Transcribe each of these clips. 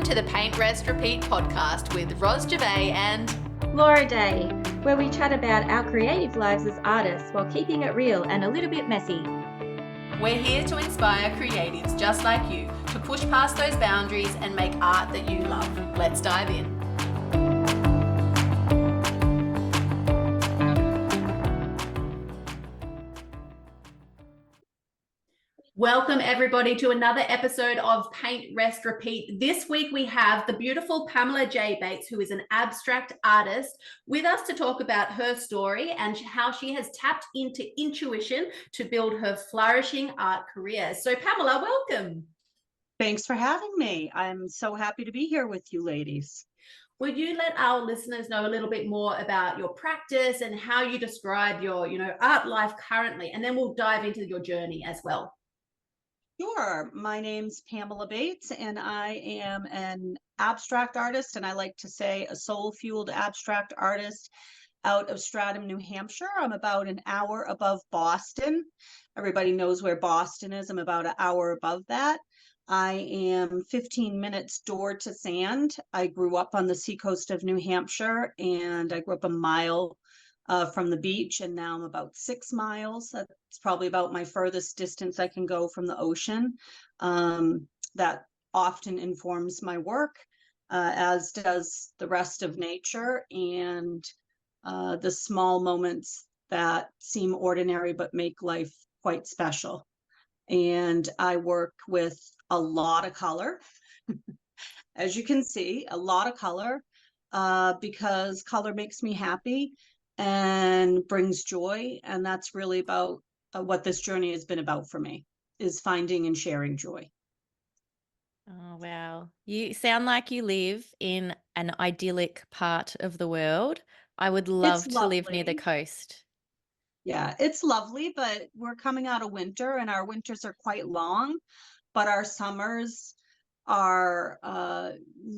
to the Paint, Rest, Repeat podcast with Ros Gervais and Laura Day, where we chat about our creative lives as artists while keeping it real and a little bit messy. We're here to inspire creatives just like you to push past those boundaries and make art that you love. Let's dive in. Welcome everybody to another episode of Paint, Rest, Repeat. This week we have the beautiful Pamela J. Bates, who is an abstract artist, with us to talk about her story and how she has tapped into intuition to build her flourishing art career. So Pamela, welcome. Thanks for having me. I'm so happy to be here with you ladies. Would you let our listeners know a little bit more about your practice and how you describe your, art life currently, and then we'll dive into your journey as well. Sure. My name's Pamela Bates, and I am an abstract artist, and I like to say a soul-fueled abstract artist out of Stratham, New Hampshire. I'm about an hour above Boston. Everybody knows where Boston is. I'm about an hour above that. I am 15 minutes door to sand. I grew up on the seacoast of New Hampshire, and I grew up a mile from the beach, and now I'm about 6 miles. That's probably about my furthest distance I can go from the ocean. That often informs my work, as does the rest of nature and the small moments that seem ordinary but make life quite special. And I work with a lot of color. As you can see, a lot of color, because color makes me happy and brings joy, and that's really about what this journey has been about for me, is finding and sharing joy. Oh, wow. You sound like you live in an idyllic part of the world. I would love to live near the coast. Yeah, it's lovely, but we're coming out of winter, and our winters are quite long, but our summers are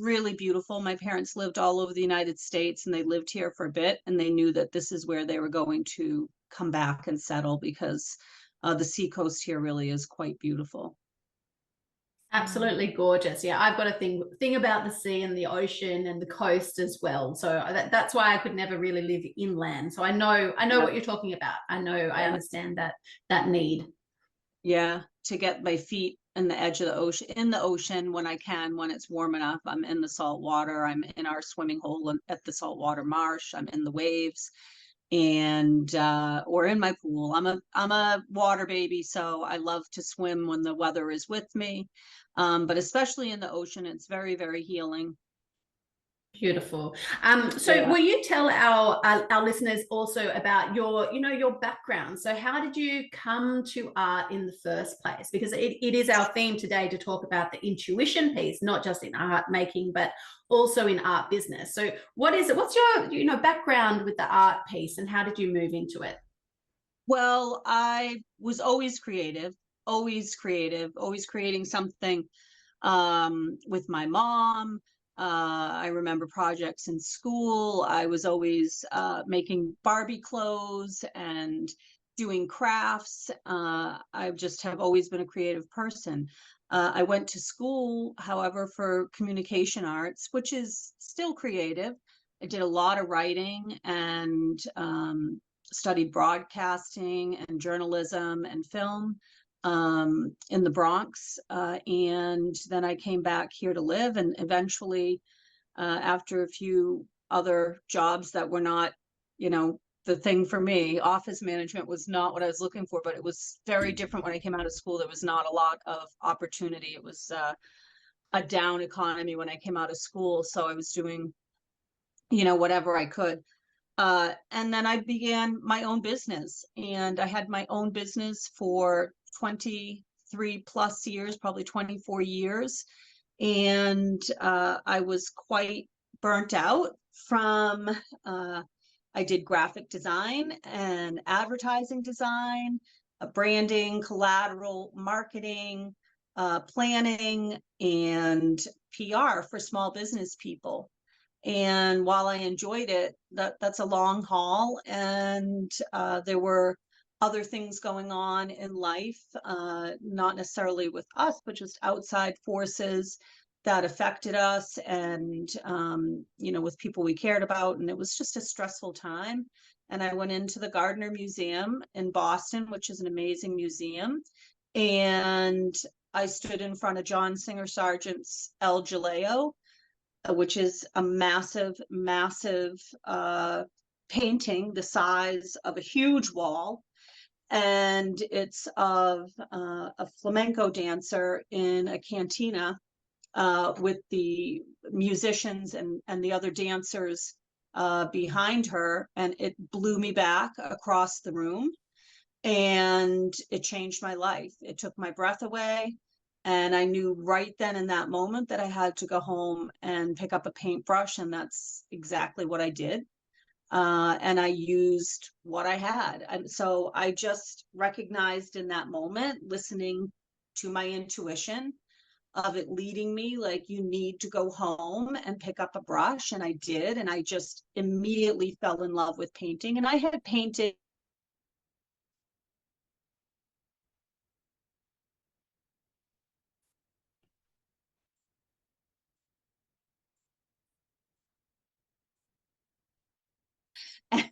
really beautiful. My parents lived all over the United States, and they lived here for a bit, and they knew that this is where they were going to come back and settle, because the seacoast here really is quite beautiful. Absolutely gorgeous. Yeah, I've got a thing about the sea and the ocean and the coast as well. So that's why I could never really live inland. So I know what you're talking about. I understand that need. Yeah, to get my feet in the edge of the ocean when I can, when it's warm enough. I'm in the salt water. I'm in our swimming hole at the saltwater marsh. I'm in the waves, and or in my pool. I'm a water baby, so I love to swim when the weather is with me. But especially in the ocean, it's very, very healing. Beautiful. So will you tell our listeners also about your background? So how did you come to art in the first place? Because it is our theme today to talk about the intuition piece, not just in art making, but also in art business. So what's your background with the art piece, and how did you move into it? Well, I was always creative, always creating something with my mom. I remember projects in school. I was always making Barbie clothes and doing crafts. I just have always been a creative person. I went to school, however, for communication arts, which is still creative. I did a lot of writing and studied broadcasting and journalism and film in the Bronx, and then I came back here to live, and eventually after a few other jobs that were not the thing for me. Office management was not what I was looking for, but it was very different when I came out of school. There was not a lot of opportunity. It was a down economy when I came out of school, so I was doing whatever I could. And then I began my own business, and I had my own business for 23 plus years, probably 24 years. And I was quite burnt out from, I did graphic design and advertising design, branding, collateral, marketing, planning, and PR for small business people. And while I enjoyed it, that's a long haul, and there were other things going on in life, not necessarily with us, but just outside forces that affected us, and you know, with people we cared about, and it was just a stressful time. And I went into the Gardner Museum in Boston, which is an amazing museum, and I stood in front of John Singer Sargent's El Jaleo, which is a massive, massive painting the size of a huge wall. And it's of a flamenco dancer in a cantina with the musicians and the other dancers behind her. And it blew me back across the room, and it changed my life. It took my breath away. And I knew right then in that moment that I had to go home and pick up a paintbrush. And that's exactly what I did. And I used what I had. And so I just recognized in that moment, listening to my intuition of it leading me, like, you need to go home and pick up a brush. And I did. And I just immediately fell in love with painting. And I had painted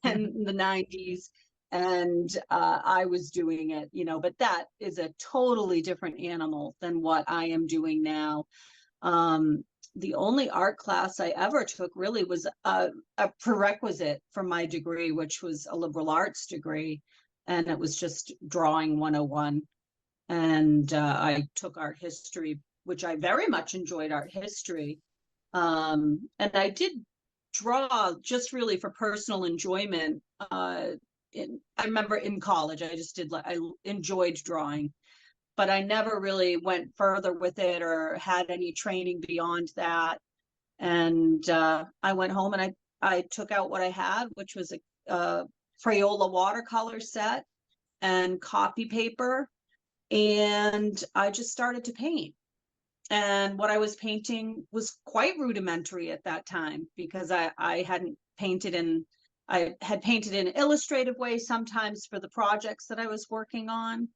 in the 90s, and I was doing it, you know, but that is a totally different animal than what I am doing now. The only art class I ever took really was a prerequisite for my degree, which was a liberal arts degree, and it was just drawing 101. And I took art history, which I very much enjoyed art history. And I did draw just really for personal enjoyment. I remember in college, I enjoyed drawing, but I never really went further with it or had any training beyond that. And I went home and I took out what I had, which was a Crayola watercolor set and copy paper. And I just started to paint. And what I was painting was quite rudimentary at that time, because I hadn't painted in, I had painted in an illustrative way sometimes for the projects that I was working on.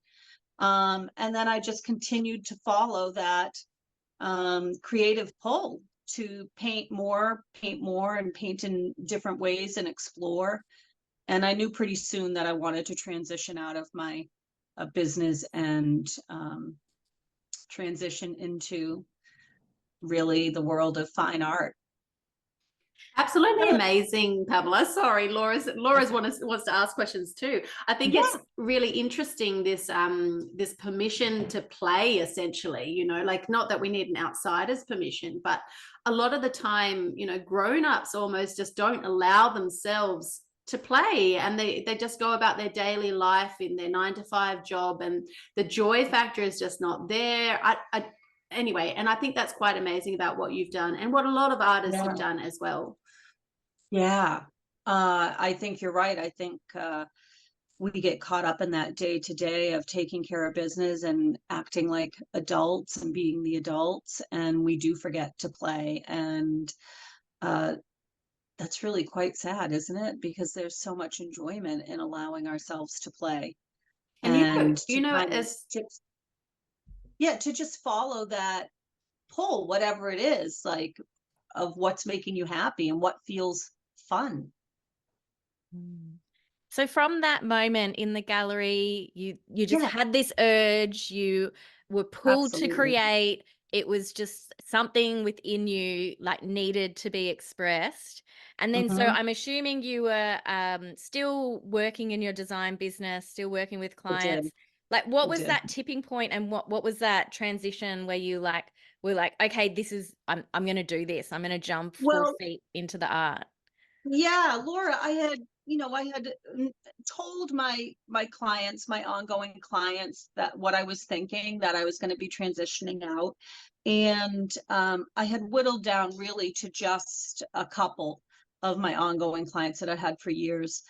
And then I just continued to follow that creative pull to paint more, and paint in different ways and explore. And I knew pretty soon that I wanted to transition out of my business and transition into really the world of fine art. Absolutely amazing, Pamela. Sorry, Laura's wants to ask questions too. I think it's really interesting, this this permission to play, essentially, you know, like, not that we need an outsider's permission, but a lot of the time, you know, grown-ups almost just don't allow themselves to play, and they just go about their daily life in their 9-to-5 job, and the joy factor is just not there. Anyway, and I think that's quite amazing about what you've done, and what a lot of artists have done as well. Yeah, I think you're right. I think we get caught up in that day to day of taking care of business and acting like adults and being the adults, and we do forget to play. And that's really quite sad, isn't it? Because there's so much enjoyment in allowing ourselves to play. And to just follow that pull, whatever it is, like, of what's making you happy and what feels fun. So from that moment in the gallery, you just had this urge, you were pulled to create. It was just something within you, like, needed to be expressed. And then so I'm assuming you were still working in your design business, still working with clients. Like, what was that tipping point, and what was that transition where you were like, okay, this is, I'm going to do this. I'm going to jump 4 feet into the art. Yeah, Laura, I had told my clients, my ongoing clients, that what I was thinking, that I was going to be transitioning out. And I had whittled down really to just a couple of my ongoing clients that I had for years.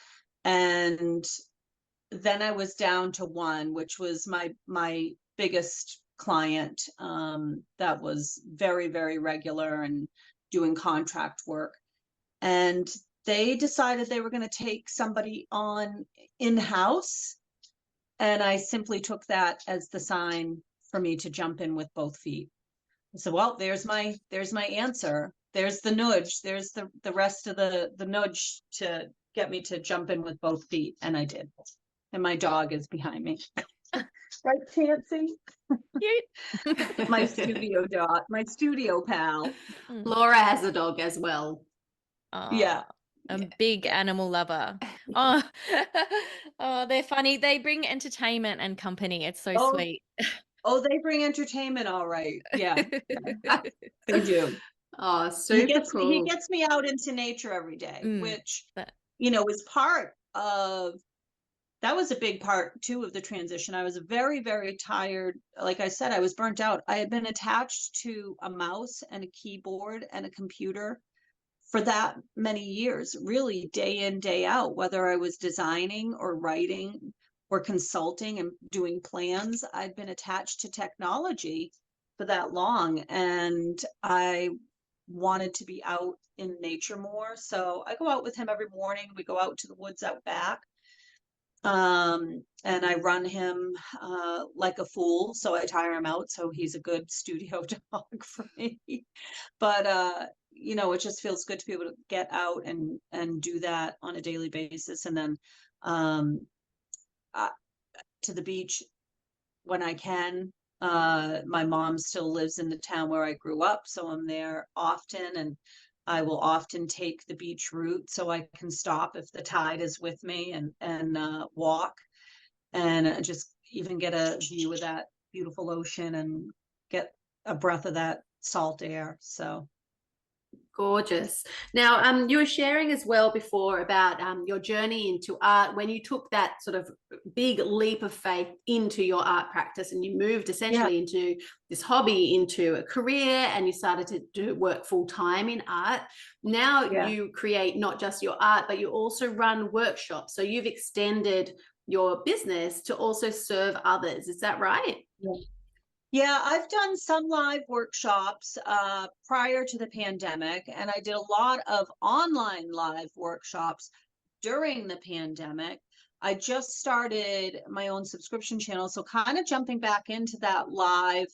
And then I was down to one, which was my biggest client, that was very, very regular and doing contract work. And they decided they were going to take somebody on in-house. And I simply took that as the sign for me to jump in with both feet. I said, well, there's my answer. There's the nudge. There's the rest of the nudge to get me to jump in with both feet. And I did. And my dog is behind me. Right, Chancy? My studio dog, my studio pal. Laura has a dog as well. Yeah. A big animal lover. Oh, oh, they're funny. They bring entertainment and company. It's so sweet. Oh, they bring entertainment, all right. Yeah, they do. Oh, super cool. He gets me out into nature every day, which, you know, is part of, that was a big part too of the transition. I was very, very tired. Like I said, I was burnt out. I had been attached to a mouse and a keyboard and a computer for that many years, really day in, day out, whether I was designing or writing or consulting and doing plans. I'd been attached to technology for that long, and I wanted to be out in nature more. So I go out with him every morning. We go out to the woods out back. And I run him like a fool. So I tire him out. So he's a good studio dog for me. But you know, it just feels good to be able to get out and do that on a daily basis. And then to the beach when I can. My mom still lives in the town where I grew up, so I'm there often, and I will often take the beach route so I can stop if the tide is with me and walk and just even get a view of that beautiful ocean and get a breath of that salt air. So gorgeous. Now, you were sharing as well before about your journey into art when you took that sort of big leap of faith into your art practice and you moved essentially into this hobby, into a career, and you started to do work full time in art. Now you create not just your art, but you also run workshops. So you've extended your business to also serve others. Is that right? Yeah, I've done some live workshops prior to the pandemic, and I did a lot of online live workshops during the pandemic. I just started my own subscription channel, so kind of jumping back into that live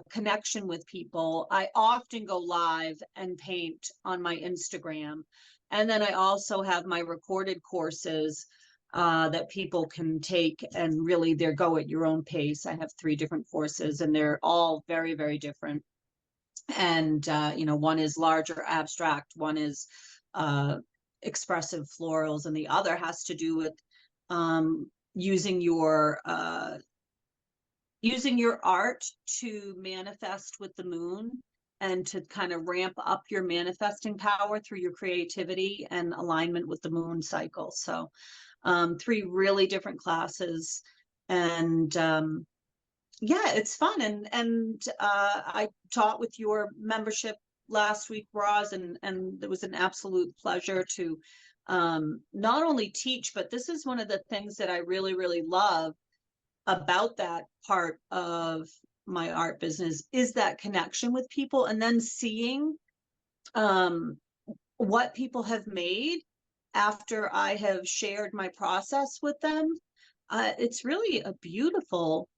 connection with people. I often go live and paint on my Instagram, and then I also have my recorded courses that people can take, and really they're go at your own pace. I have 3 different courses and they're all very, very different. And, you know, one is larger abstract, one is expressive florals, and the other has to do with using your art to manifest with the moon and to kind of ramp up your manifesting power through your creativity and alignment with the moon cycle. So 3 really different classes, and yeah, it's fun. And I taught with your membership last week, Roz, and it was an absolute pleasure to not only teach, but this is one of the things that I really, really love about that part of my art business is that connection with people, and then seeing what people have made after I have shared my process with them. It's really a beautiful,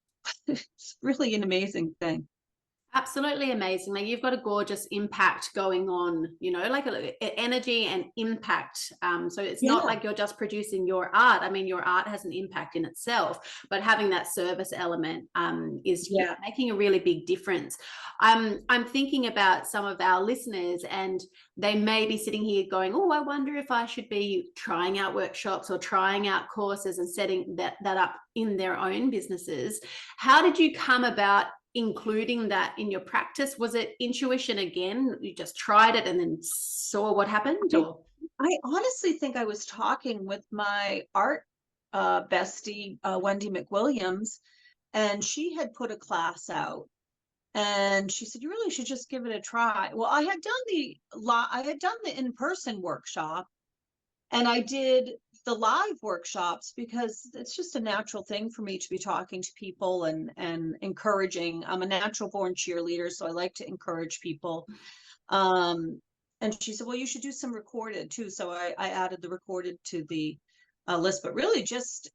it's really an amazing thing. Absolutely amazing. Like you've got a gorgeous impact going on, you know, like energy and impact. So it's not like you're just producing your art. I mean, your art has an impact in itself, but having that service element is making a really big difference. I'm thinking about some of our listeners, and they may be sitting here going, oh, I wonder if I should be trying out workshops or trying out courses and setting that up in their own businesses. How did you come about including that in your practice? Was it intuition again? You just tried it and then saw what happened? Or I honestly think I was talking with my art bestie, Wendy McWilliams, and she had put a class out, and she said, you really should just give it a try. Well, I had done the in-person workshop, and I did the live workshops because it's just a natural thing for me to be talking to people and encouraging. I'm a natural born cheerleader, so I like to encourage people. And she said, well, you should do some recorded too. So I added the recorded to the list, but really just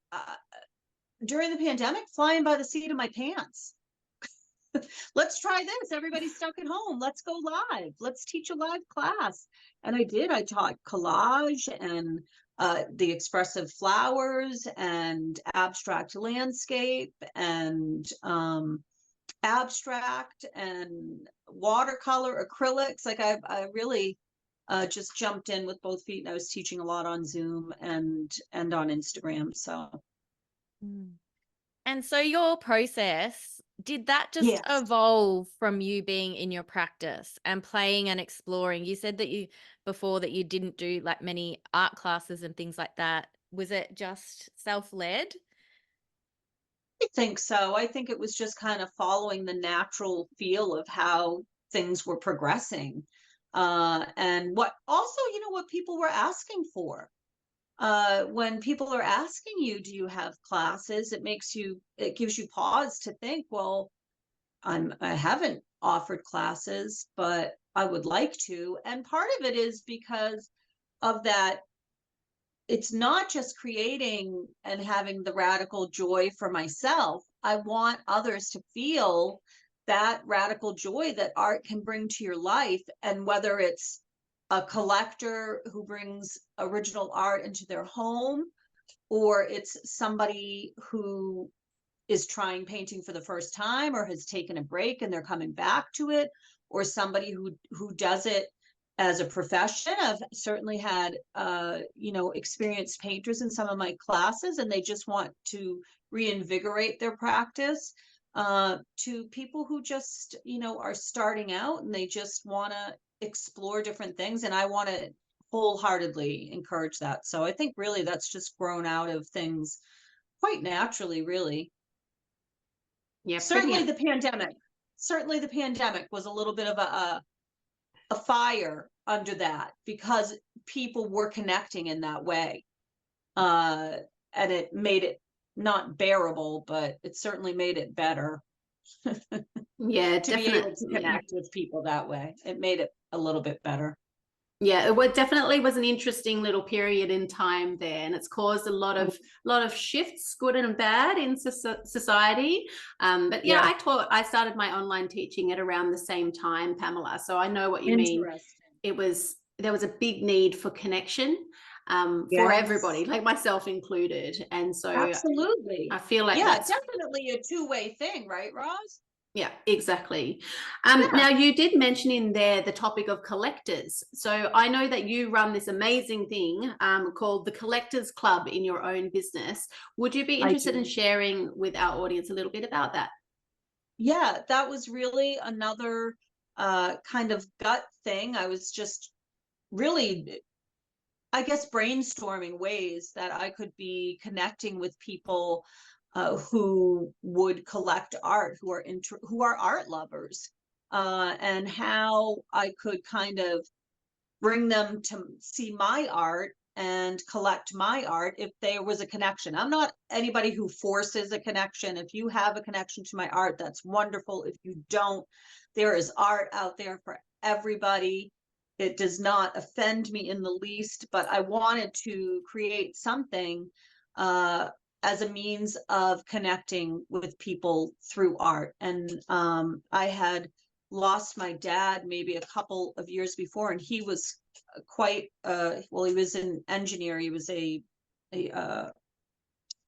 during the pandemic, flying by the seat of my pants. let's try this. Everybody's stuck at home. Let's go live. Let's teach a live class. And I did. I taught collage and the expressive flowers and abstract landscape and abstract and watercolor, acrylics. Like I really just jumped in with both feet, and I was teaching a lot on Zoom and on Instagram. So. And so your process, did that just Yes. evolve from you being in your practice and playing and exploring? You said that before that you didn't do like many art classes and things like that. Was it just self-led? I think so. I think it was just kind of following the natural feel of how things were progressing. And what also, what people were asking for. When people are asking you, do you have classes? It gives you pause to think, well, I haven't offered classes, but I would like to. And part of it is because of that. It's not just creating and having the radical joy for myself. I want others to feel that radical joy that art can bring to your life. And whether it's a collector who brings original art into their home, or it's somebody who is trying painting for the first time or has taken a break and they're coming back to it, or somebody who does it as a profession. I've certainly had experienced painters in some of my classes, and they just want to reinvigorate their practice, to people who just are starting out and they just want to explore different things, and I want to wholeheartedly encourage that. So I think really that's just grown out of things quite naturally, really. Yeah, Certainly the pandemic was a little bit of a fire under that, because people were connecting in that way. And it made it not bearable, but it certainly made it better. Yeah, to be able to connect with people that way. It made it a little bit better. Yeah, it definitely was an interesting little period in time there, and it's caused a lot of shifts, good and bad, in society. But yeah, I started my online teaching at around the same time, Pamela. So I know what you mean. There was a big need for connection, for everybody, like myself included, and so absolutely, I feel like that's definitely a two-way thing, right, Roz? Yeah, exactly. Now, you did mention in there the topic of collectors. So I know that you run this amazing thing called the Collectors Club in your own business. Would you be interested in sharing with our audience a little bit about that? Yeah, that was really another kind of gut thing. I was just really, I guess, brainstorming ways that I could be connecting with people who would collect art, who are art lovers, and how I could kind of bring them to see my art and collect my art if there was a connection. I'm not anybody who forces a connection. If you have a connection to my art, that's wonderful. If you don't, there is art out there for everybody. It does not offend me in the least, but I wanted to create something as a means of connecting with people through art. And I had lost my dad maybe a couple of years before, and he was quite he was an engineer. He was a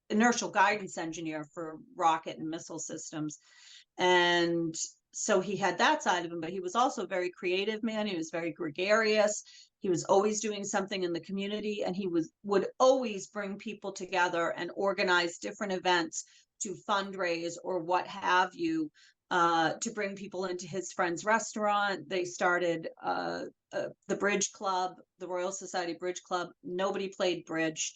inertial guidance engineer for rocket and missile systems, and so he had that side of him, but he was also a very creative man. He was very gregarious. He was always doing something in the community, and he would always bring people together and organize different events to fundraise or what have you, to bring people into his friend's restaurant. They started the Bridge Club, the Royal Society Bridge Club. Nobody played bridge.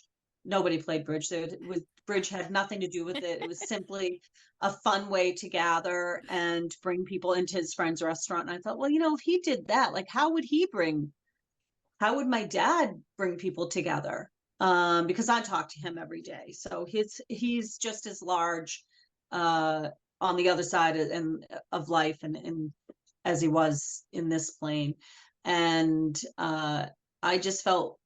Bridge had nothing to do with it. It was simply a fun way to gather and bring people into his friend's restaurant. And I thought, well, if he did that, like, how would my dad bring people together? Because I talk to him every day. So he's just as large on the other side of life and as he was in this plane. And I just felt,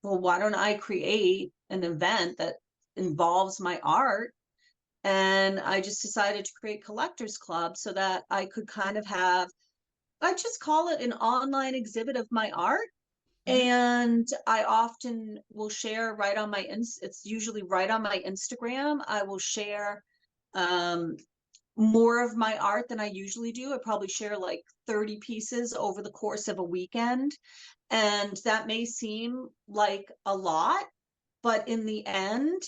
well, why don't I create an event that involves my art And I just decided to create Collectors Club so that I could kind of have, I just call it an online exhibit of my art. And I often will share right on my, it's usually right on my Instagram. I will share more of my art than I usually do. I probably share like 30 pieces over the course of a weekend. And that may seem like a lot, but in the end,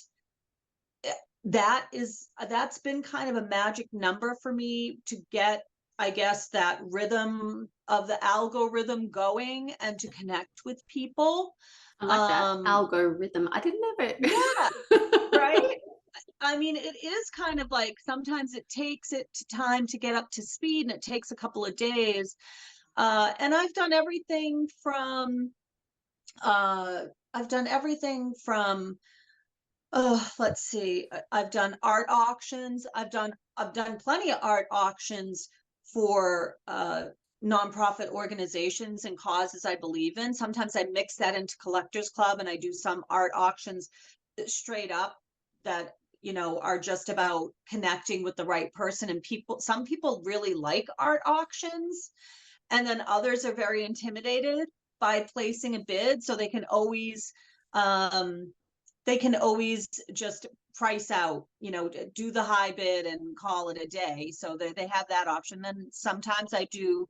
that's been kind of a magic number for me to get, I guess, that rhythm of the algorithm going and to connect with people. I like that algorithm. I didn't know it. Yeah, right. I mean, it is kind of like sometimes it takes it time to get up to speed, and it takes a couple of days. And I've done everything from let's see, I've done art auctions. I've done plenty of art auctions for nonprofit organizations and causes I believe in. Sometimes I mix that into Collectors Club, and I do some art auctions straight up that, you know, are just about connecting with the right person. And some people really like art auctions, and then others are very intimidated by placing a bid, so they can always just price out, you know, do the high bid and call it a day. So they have that option. Then sometimes I do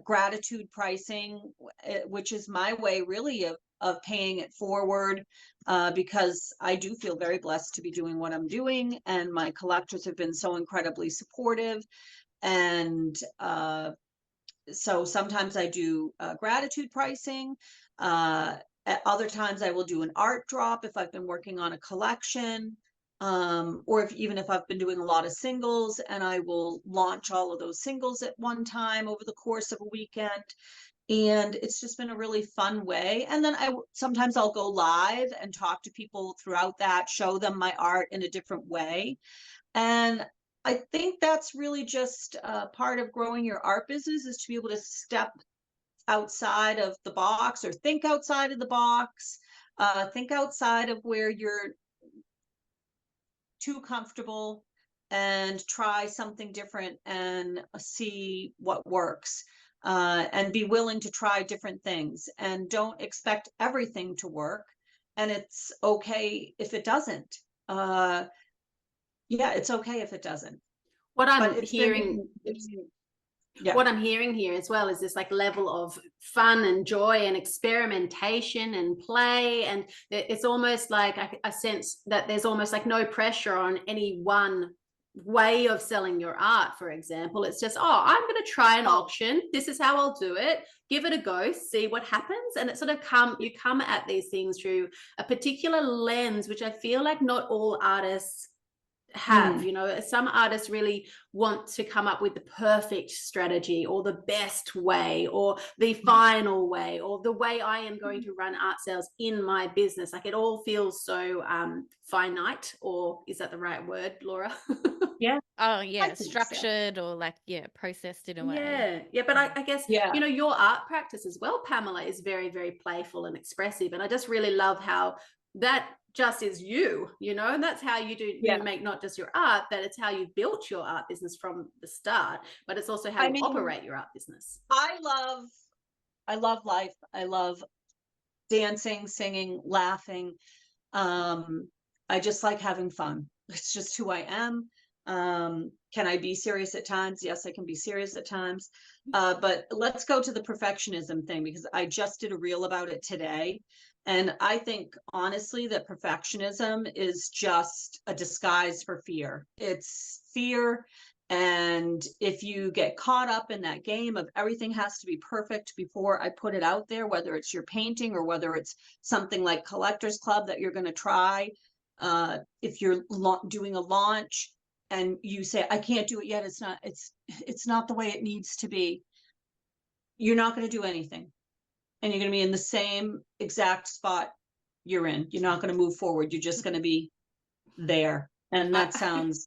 gratitude pricing, which is my way really of paying it forward, because I do feel very blessed to be doing what I'm doing, and my collectors have been so incredibly supportive. And so sometimes I do gratitude pricing. At other times I will do an art drop if I've been working on a collection, or even if I've been doing a lot of singles, and I will launch all of those singles at one time over the course of a weekend. And it's just been a really fun way. And then sometimes I'll go live and talk to people throughout that, show them my art in a different way. And I think that's really just part of growing your art business, is to be able to step outside of the box, or think outside of the box, think outside of where you're too comfortable, and try something different and see what works, and be willing to try different things, and don't expect everything to work. And it's okay if it doesn't. Yeah, it's okay if it doesn't. What I'm hearing, what I'm hearing here as well is this like level of fun and joy and experimentation and play. And it's almost like I sense that there's almost like no pressure on any one way of selling your art, for example. It's just, oh, I'm going to try an auction. This is how I'll do it. Give it a go, see what happens. And it sort of you come at these things through a particular lens, which I feel like not all artists have. You know, some artists really want to come up with the perfect strategy, or the best way, or the final way, or the way I am going to run art sales in my business. Like it all feels so finite, or is that the right word, Laura? Yeah. Oh yeah, structured, or like, yeah, processed in a way. Yeah, but I guess, you know, your art practice as well, Pamela, is very, very playful and expressive. And I just really love how that just is you, you know, and that's how you do you make not just your art, but it's how you built your art business from the start, but it's also how you operate your art business. I love life. I love dancing, singing, laughing. I just like having fun. It's just who I am. Can I be serious at times? Yes, I can be serious at times. But let's go to the perfectionism thing, because I just did a reel about it today. And I think honestly that perfectionism is just a disguise for fear. It's fear. And if you get caught up in that game of everything has to be perfect before I put it out there, whether it's your painting or whether it's something like Collectors Club that you're going to try, if you're doing a launch and you say, I can't do it yet, it's not the way it needs to be, you're not going to do anything. And you're going to be in the same exact spot you're in. You're not going to move forward. You're just going to be there. And that sounds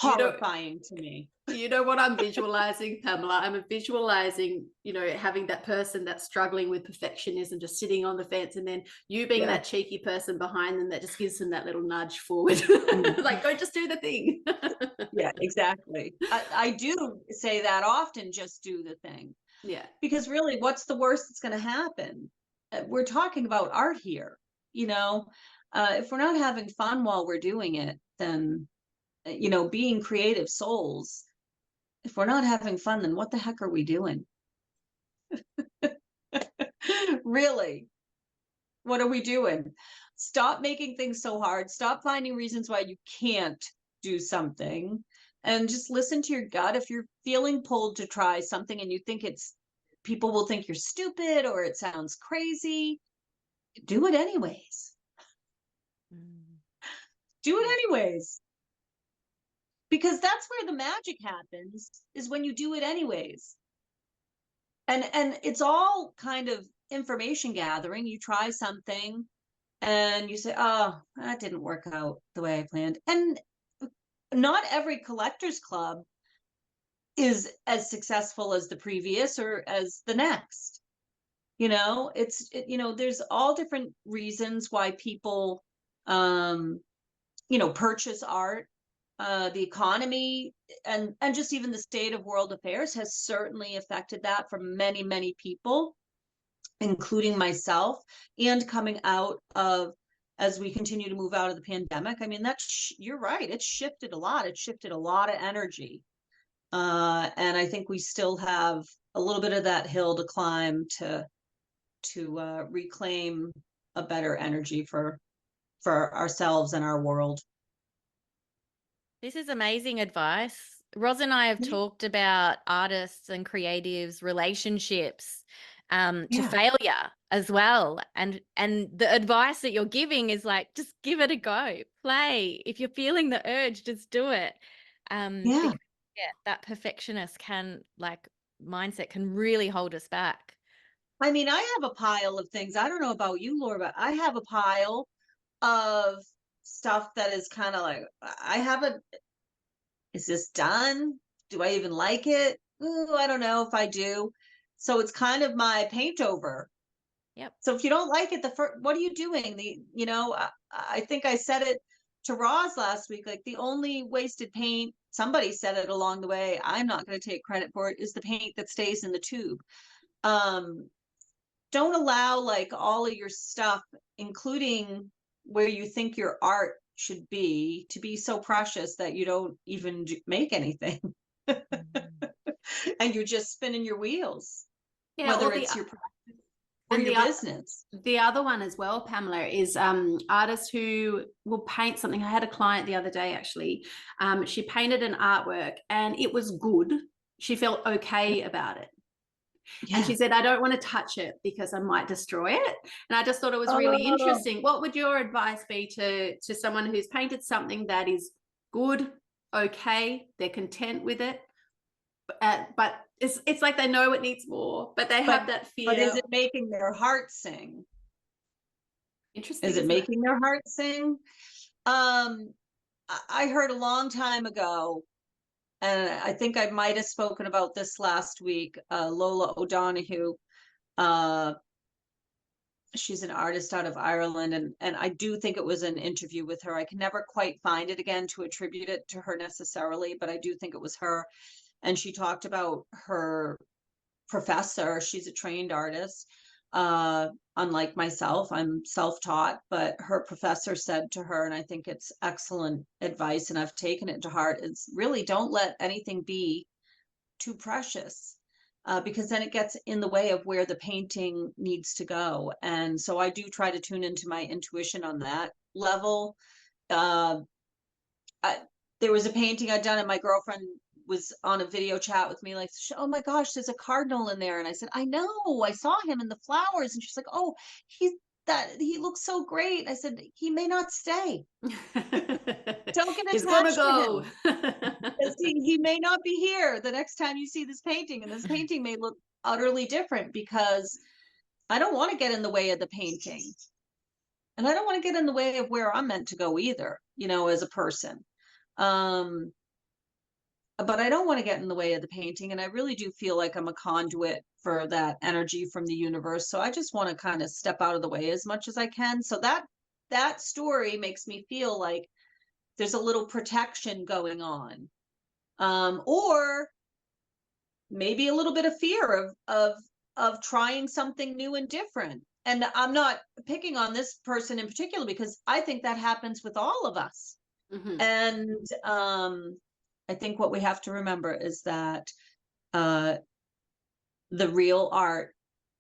horrifying to me. You know what I'm visualizing, Pamela? I'm visualizing, having that person that's struggling with perfectionism, just sitting on the fence, and then you being that cheeky person behind them that just gives them that little nudge forward. Like, go just do the thing. Yeah, exactly. I do say that often, just do the thing. Yeah. Because really, what's the worst that's going to happen? We're talking about art here. If we're not having fun while we're doing it, then, being creative souls, if we're not having fun, then what the heck are we doing? Really, what are we doing? Stop making things so hard. Stop finding reasons why you can't do something, and just listen to your gut. If you're feeling pulled to try something and you think people will think you're stupid or it sounds crazy, do it anyways. Do it anyways. Because that's where the magic happens, is when you do it anyways. And it's all kind of information gathering. You try something and you say, oh, that didn't work out the way I planned. And not every collector's club is as successful as the previous or as the next. There's all different reasons why people, purchase art. The economy and just even the state of world affairs has certainly affected that for many, many people, including myself, and coming out of, as we continue to move out of the pandemic. I mean, you're right. It's shifted a lot. It shifted a lot of energy. And I think we still have a little bit of that hill to climb to reclaim a better energy for ourselves and our world. This is amazing advice. Roz and I have talked about artists and creatives' relationships to failure as well. And the advice that you're giving is like, just give it a go. Play. If you're feeling the urge, just do it. Because, that perfectionist mindset can really hold us back. I mean, I have a pile of things. I don't know about you, Laura, but I have a pile of stuff that is kind of like, is this done? Do I even like it? Ooh, I don't know if I do. So it's kind of my paint over. Yep. So if you don't like it, what are you doing? I think I said it to Roz last week, like the only wasted paint, somebody said it along the way, I'm not going to take credit for it, is the paint that stays in the tube. Don't allow like all of your stuff, including where you think your art should be, to be so precious that you don't even make anything. And you're just spinning your wheels, whether it's your practice or your business. The other one as well, Pamela, is artists who will paint something. I had a client the other day, actually. She painted an artwork and it was good. She felt okay about it. Yeah. And she said, I don't want to touch it because I might destroy it. And I just thought it was really interesting. What would your advice be to someone who's painted something that is good, okay, they're content with it, but it's like they know it needs more, but they have that fear. But is it making their heart sing? Interesting. Is it making their heart sing? I heard a long time ago, and I think I might have spoken about this last week, Lola O'Donoghue. She's an artist out of Ireland, and I do think it was an interview with her. I can never quite find it again to attribute it to her necessarily, but I do think it was her. And she talked about her professor. She's a trained artist. Unlike myself, I'm self-taught, but her professor said to her, and I think it's excellent advice, and I've taken it to heart, is really don't let anything be too precious, because then it gets in the way of where the painting needs to go. And so I do try to tune into my intuition on that level. There was a painting I'd done, and my girlfriend was on a video chat with me, like, oh my gosh, there's a cardinal in there. And I said, I know, I saw him in the flowers. And she's like, oh, he looks so great. I said, he may not stay. Don't get attached to him. He may not be here the next time you see this painting, and this painting may look utterly different, because I don't want to get in the way of the painting, and I don't want to get in the way of where I'm meant to go either, as a person. but I don't want to get in the way of the painting. And I really do feel like I'm a conduit for that energy from the universe. So I just want to kind of step out of the way as much as I can. So that story makes me feel like there's a little protection going on. Or maybe a little bit of fear of trying something new and different. And I'm not picking on this person in particular, because I think that happens with all of us. Mm-hmm. And I think what we have to remember is that the real art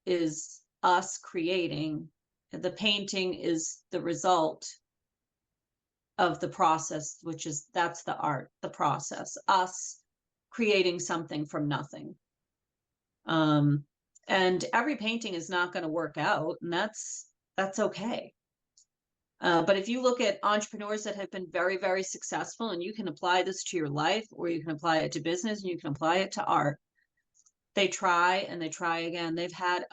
is us creating. The painting is the result of the process, which is, that's the art, the process, us creating something from nothing. And every painting is not going to work out, and that's okay. But if you look at entrepreneurs that have been very, very successful, and you can apply this to your life, or you can apply it to business, and you can apply it to art, they try and they try again. They've had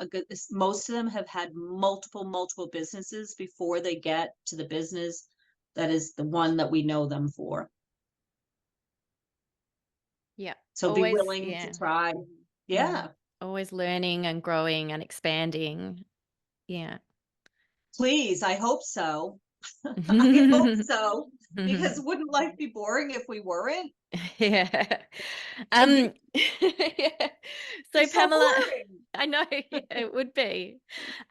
most of them have had multiple businesses before they get to the business that is the one that we know them for. Yeah. So Always, be willing to try. Yeah. Always learning and growing and expanding. Yeah. Please, I hope so. I hope so, because wouldn't life be boring if we weren't? Yeah. Yeah. So It's so Pamela, boring. I know, yeah, it would be.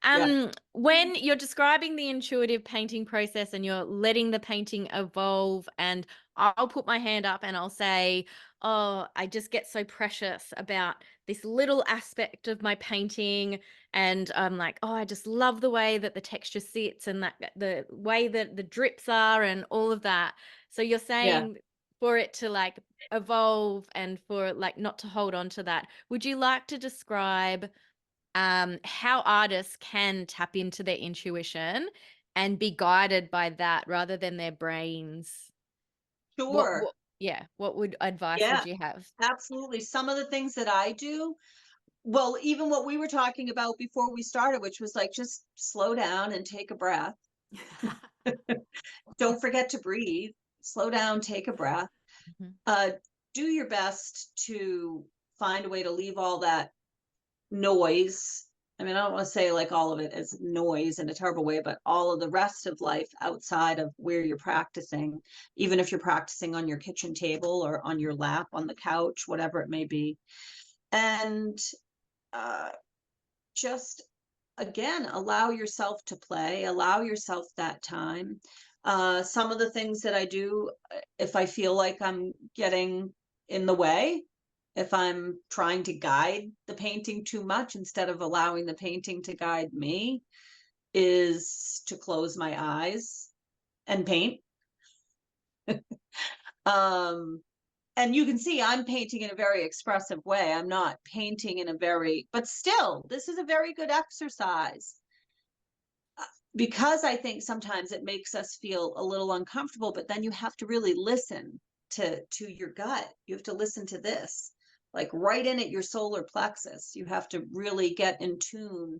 Yeah. When you're describing the intuitive painting process and you're letting the painting evolve, and I'll put my hand up and I'll say, oh, I just get so precious about this little aspect of my painting. And I'm like, oh, I just love the way that the texture sits, and that the way that the drips are and all of that. So you're saying for it to like evolve and for like not to hold on to that, would you like to describe how artists can tap into their intuition and be guided by that rather than their brains? Sure. What would advice Yeah, would you have? absolutely. Some of the things that I do, well, even what we were talking about before we started, which was like, just slow down and take a breath. Don't forget to breathe. Slow down, take a breath. Do your best to find a way to leave all that noise. I mean, I don't want to say like all of it as noise in a terrible way, but all of the rest of life outside of where you're practicing, even if you're practicing on your kitchen table or on your lap, on the couch, whatever it may be. And just, again, allow yourself to play, allow yourself that time. Some of the things that I do, if I feel like I'm getting in the way, if I'm trying to guide the painting too much instead of allowing the painting to guide me, is to close my eyes and paint. And you can see I'm painting in a very expressive way. I'm not painting in a very, but still, this is a very good exercise. Because I think sometimes it makes us feel a little uncomfortable, but then you have to really listen to your gut. You have to listen to this, like right in at your solar plexus. You have to really get in tune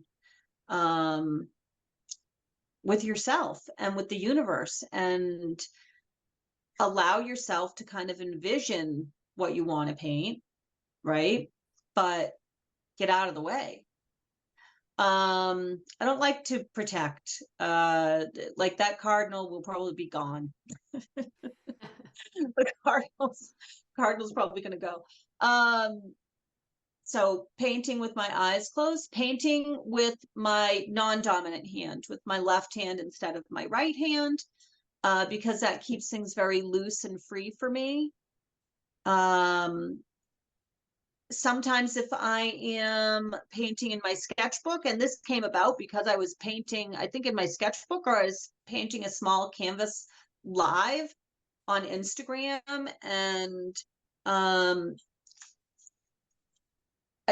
with yourself and with the universe, and allow yourself to kind of envision what you want to paint, right? But get out of the way. I don't like to protect. Like that cardinal will probably be gone. The cardinal's probably going to go. So painting with my eyes closed, painting with my non-dominant hand, with my left hand instead of my right hand, because that keeps things very loose and free for me. Sometimes if I am painting in my sketchbook, and this came about because I was painting, I think in my sketchbook, or I was painting a small canvas live on Instagram, and I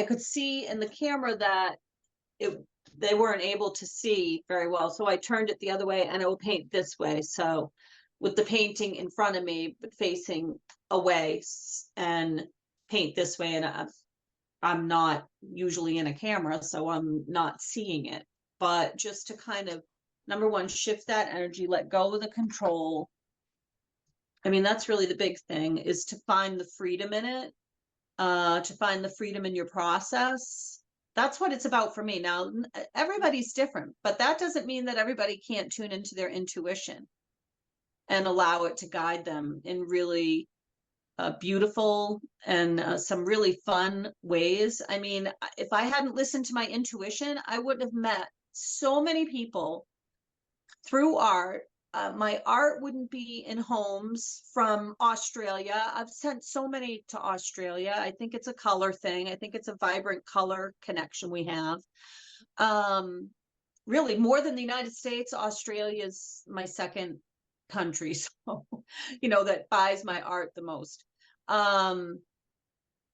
could see in the camera that they weren't able to see very well. So I turned it the other way, and I will paint this way. So with the painting in front of me, but facing away, and paint this way. And I'm not usually in a camera, so I'm not seeing it. But just to kind of, number one, shift that energy, let go of the control, I mean, that's really the big thing, is to find the freedom in it, to find the freedom in your process. That's what it's about for me. Now, everybody's different, but that doesn't mean that everybody can't tune into their intuition and allow it to guide them in really beautiful and some really fun ways. I mean, if I hadn't listened to my intuition, I wouldn't have met so many people through art. My art wouldn't be in homes from Australia. I've sent so many to Australia. I think it's a color thing. I think it's a vibrant color connection we have. Really, more than the United States, Australia is my second country. So, that buys my art the most.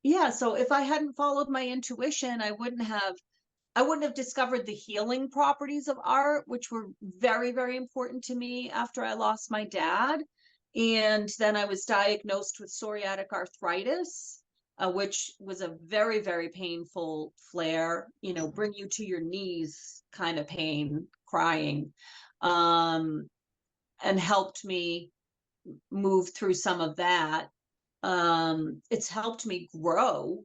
Yeah, so if I hadn't followed my intuition, I wouldn't have discovered the healing properties of art, which were very, very important to me after I lost my dad. And then I was diagnosed with psoriatic arthritis, which was a very, very painful flare, bring you to your knees kind of pain, crying, and helped me move through some of that. It's helped me grow.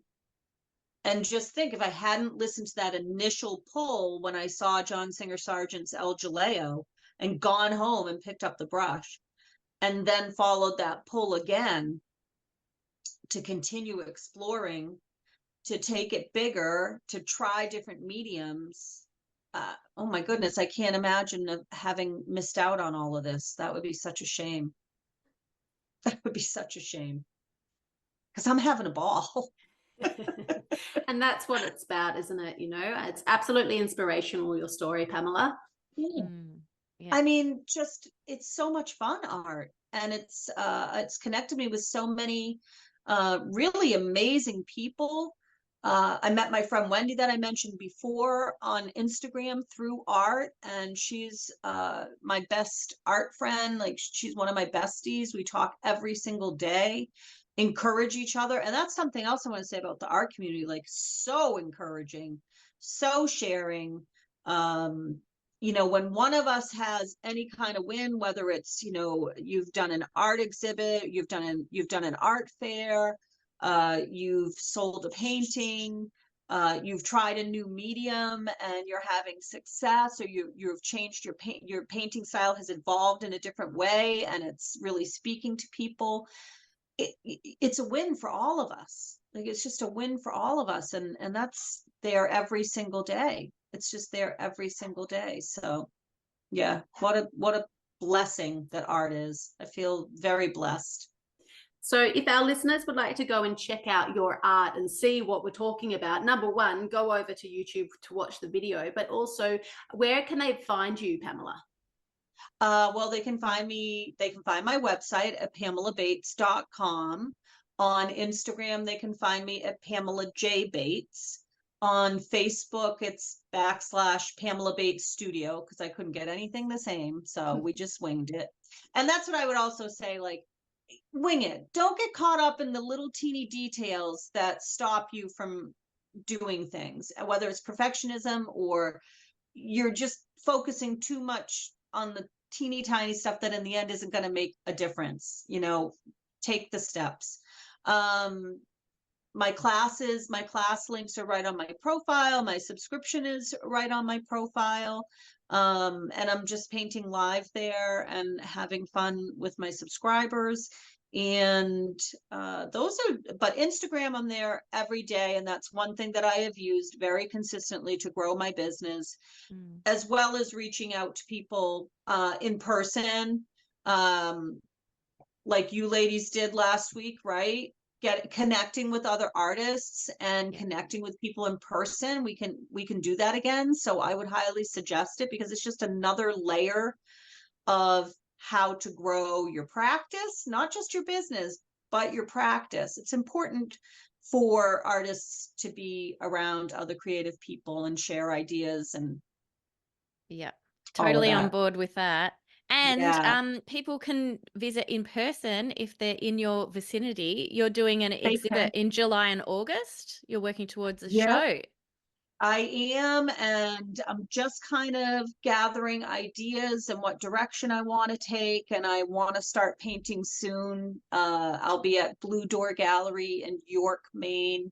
And just think, if I hadn't listened to that initial pull when I saw John Singer Sargent's El Jaleo and gone home and picked up the brush, and then followed that pull again to continue exploring, to take it bigger, to try different mediums. Oh my goodness, I can't imagine having missed out on all of this. That would be such a shame. That would be such a shame. Because I'm having a ball. And that's what it's about, isn't it? It's absolutely inspirational, your story, Pamela. Yeah. I mean, it's so much fun, art, and it's connected me with so many really amazing people. I met my friend Wendy that I mentioned before on Instagram through art, and she's my best art friend. Like, she's one of my besties. We talk every single day, encourage each other. And that's something else I want to say about the art community, like, so encouraging, so sharing. When one of us has any kind of win, whether it's, you've done an art exhibit, you've done an art fair, you've sold a painting, you've tried a new medium and you're having success, or you've changed your painting style has evolved in a different way and it's really speaking to people. It's a win for all of us. Like, it's just a win for all of us, and that's there every single day. It's just there every single day. So yeah, what a blessing that art is. I feel very blessed. So if our listeners would like to go and check out your art and see what we're talking about, number one, go over to YouTube to watch the video, but also, where can they find you, Pamela? Well, they can find my website at pamelabates.com. On Instagram, they can find me at Pamela J. Bates. On Facebook, it's /Pamela Bates Studio, because I couldn't get anything the same. So we just winged it. And that's what I would also say, like, wing it. Don't get caught up in the little teeny details that stop you from doing things, whether it's perfectionism or you're just focusing too much on the teeny tiny stuff that in the end isn't going to make a difference. Take the steps. My class links are right on my profile. My subscription is right on my profile. And I'm just painting live there and having fun with my subscribers. And but Instagram, I'm there every day. And that's one thing that I have used very consistently to grow my business, as well as reaching out to people in person, like you ladies did last week, right? Connecting with other artists and connecting with people in person. We can do that again. So I would highly suggest it, because it's just another layer of how to grow your practice, not just your business, but your practice. It's important for artists to be around other creative people and share ideas. And totally on board with that. And people can visit in person if they're in your vicinity. You're doing an exhibit in July and August. You're working towards a show. I am, and I'm just kind of gathering ideas and what direction I want to take, and I want to start painting soon. I'll be at Blue Door Gallery in York, Maine,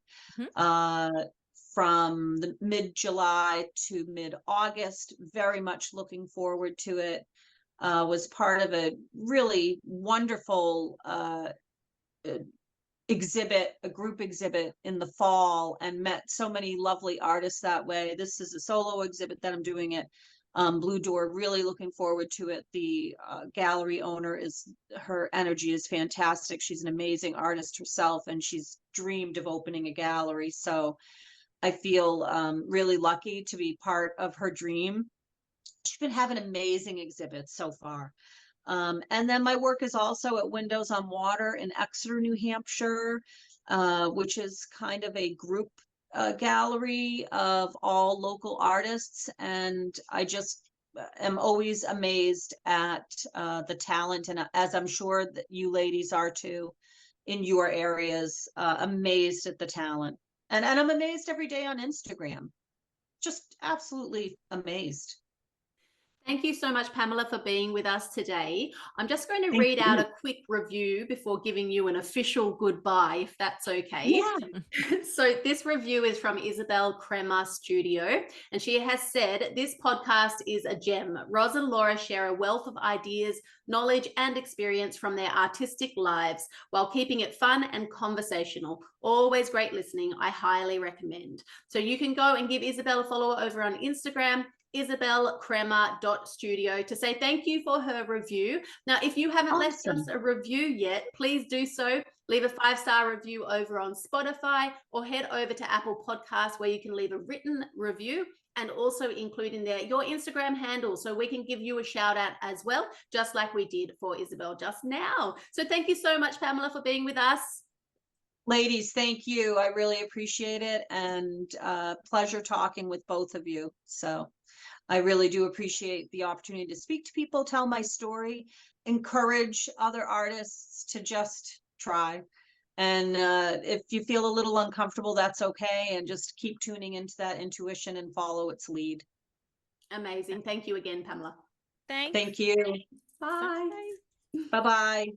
from the mid-July to mid-August. Very much looking forward to it. Was part of a really wonderful a group exhibit in the fall, and met so many lovely artists that way. This is a solo exhibit that I'm doing at Blue Door. Really looking forward to it. The gallery owner her energy is fantastic. She's an amazing artist herself, and she's dreamed of opening a gallery. So I feel really lucky to be part of her dream. She's been having amazing exhibits so far. And then my work is also at Windows on Water in Exeter, New Hampshire, which is kind of a group gallery of all local artists. And I just am always amazed at the talent, and as I'm sure that you ladies are too in your areas, amazed at the talent. And I'm amazed every day on Instagram, just absolutely amazed. Thank you so much, Pamela, for being with us today. I'm just going to read out a quick review before giving you an official goodbye, if that's okay. Yeah. So this review is from Isabella Crema Studio, and she has said, this podcast is a gem. Roz and Laura share a wealth of ideas, knowledge, and experience from their artistic lives while keeping it fun and conversational. Always great listening. I highly recommend. So you can go and give Isabel a follow over on Instagram, isabellcrema.studio, to say thank you for her review. Now, if you haven't left us a review yet, please do so. Leave a 5-star review over on Spotify, or head over to Apple Podcasts, where you can leave a written review, and also include in there your Instagram handle, so we can give you a shout out as well, just like we did for Isabel just now. So thank you so much, Pamela, for being with us. Ladies, thank you. I really appreciate it, and pleasure talking with both of you. So I really do appreciate the opportunity to speak to people, tell my story, encourage other artists to just try. And if you feel a little uncomfortable, that's okay. And just keep tuning into that intuition and follow its lead. Amazing. Thank you again, Pamela. Thanks. Thank you. Bye. Bye-bye.